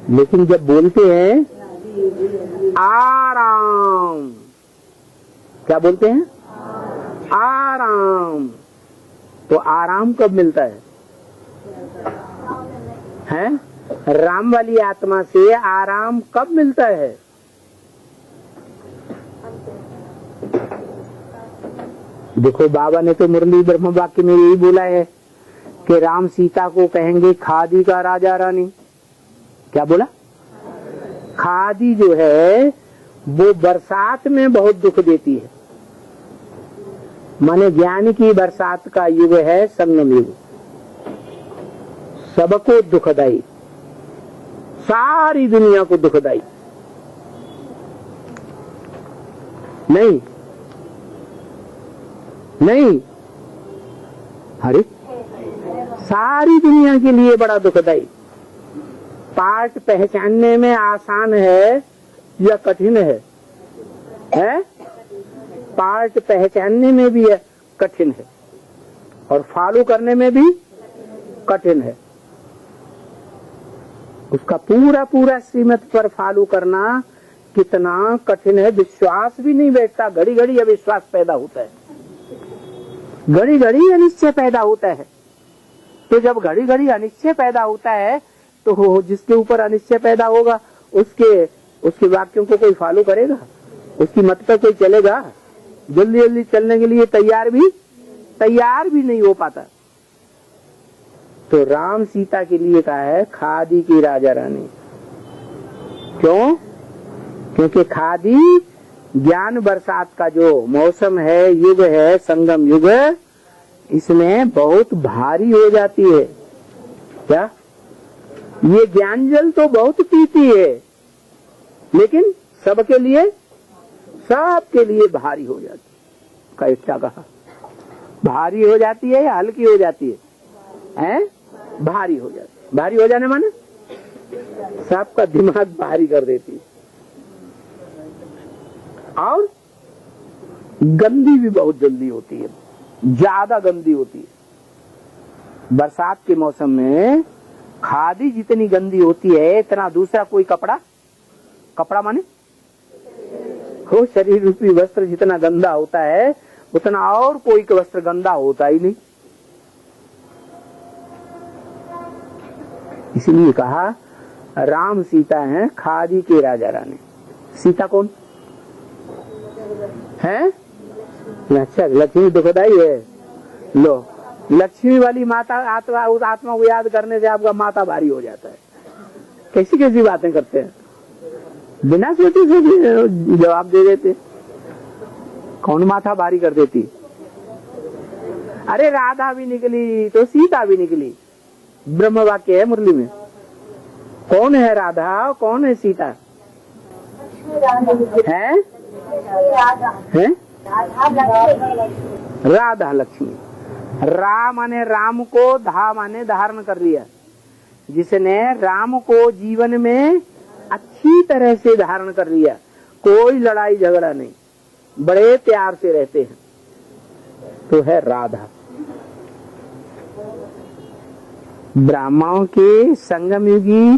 लेकिन जब बोलते हैं आराम, क्या बोलते हैं? आराम। तो आराम कब मिलता है? हैं? राम वाली आत्मा से आराम कब मिलता है? देखो बाबा ने तो मुरली ब्रह्म वाक्य में यही बोला है कि राम सीता को कहेंगे खादी का राजा रानी। क्या बोला? खादी जो है वो बरसात में बहुत दुख देती है। माने ज्ञान की बरसात का युग है संगम युग, सबको दुखदाई, सारी दुनिया को दुखदाई। नहीं नहीं, अरे सारी दुनिया के लिए बड़ा दुखदाई। पार्ट पहचानने में आसान है या कठिन है? पार्ट पहचानने में भी कठिन है और फॉलो करने में भी कठिन है। उसका पूरा पूरा श्रीमत पर फॉलो करना कितना कठिन है, विश्वास भी नहीं बैठता। घड़ी घड़ी अविश्वास पैदा होता है, घड़ी घड़ी अनिश्चय पैदा होता है। तो जब घड़ी घड़ी अनिश्चय पैदा होता है तो जिसके ऊपर अनिश्चय पैदा होगा उसके वाक्यों को कोई फॉलो करेगा? उसकी मत पर कोई चलेगा? जल्दी जल्दी चलने के लिए तैयार भी नहीं हो पाता। तो राम सीता के लिए कहा है खादी की राजा रानी। क्यों? क्योंकि खादी ज्ञान बरसात का जो मौसम है, युग है, संगम युग, इसमें बहुत भारी हो जाती है। क्या? ये ज्ञान जल तो बहुत पीती है, लेकिन सबके लिए भारी हो जाती है। क्या कहा? भारी हो जाती है या हल्की हो जाती है? भारी हो जाती है। भारी हो जाने माने सबका दिमाग भारी कर देती है। और गंदी भी बहुत जल्दी होती है, ज्यादा गंदी होती है। बरसात के मौसम में खादी जितनी गंदी होती है इतना दूसरा कोई कपड़ा माने हो शरीर रूपी वस्त्र जितना गंदा होता है उतना और कोई वस्त्र गंदा होता ही नहीं। इसलिए कहा राम सीता हैं खादी के राजा रानी। सीता कौन है? अच्छा, लक्ष्मी दुखदाई है। लो, लक्ष्मी वाली माता आत्मा को याद करने से आपका माथा भारी हो जाता है। कैसी कैसी बातें करते हैं, बिना सोचे सोचे जवाब दे देते। कौन माथा भारी कर देती? अरे राधा भी निकली तो सीता भी निकली, ब्रह्म वाक्य है मुरली में। कौन है राधा, कौन है सीता? है राधा लक्ष्मी। रा माने राम को, धा माने धारण कर लिया। जिसने राम को जीवन में अच्छी तरह से धारण कर लिया, कोई लड़ाई झगड़ा नहीं, बड़े प्यार से रहते हैं, तो है राधा। ब्राह्मणों के संगम युगी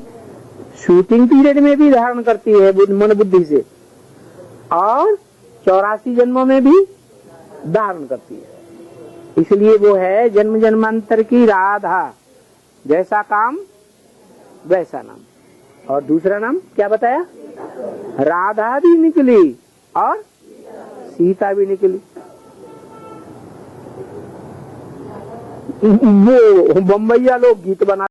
शूटिंग पीरियड में भी धारण करती है मन बुद्धि से, और 84 जन्मों में भी धारण करती है। इसलिए वो है जन्म जन्मांतर की राधा। जैसा काम वैसा नाम। और दूसरा नाम क्या बताया? राधा भी निकली और सीता भी निकली। वो बम्बैया लोग गीत बना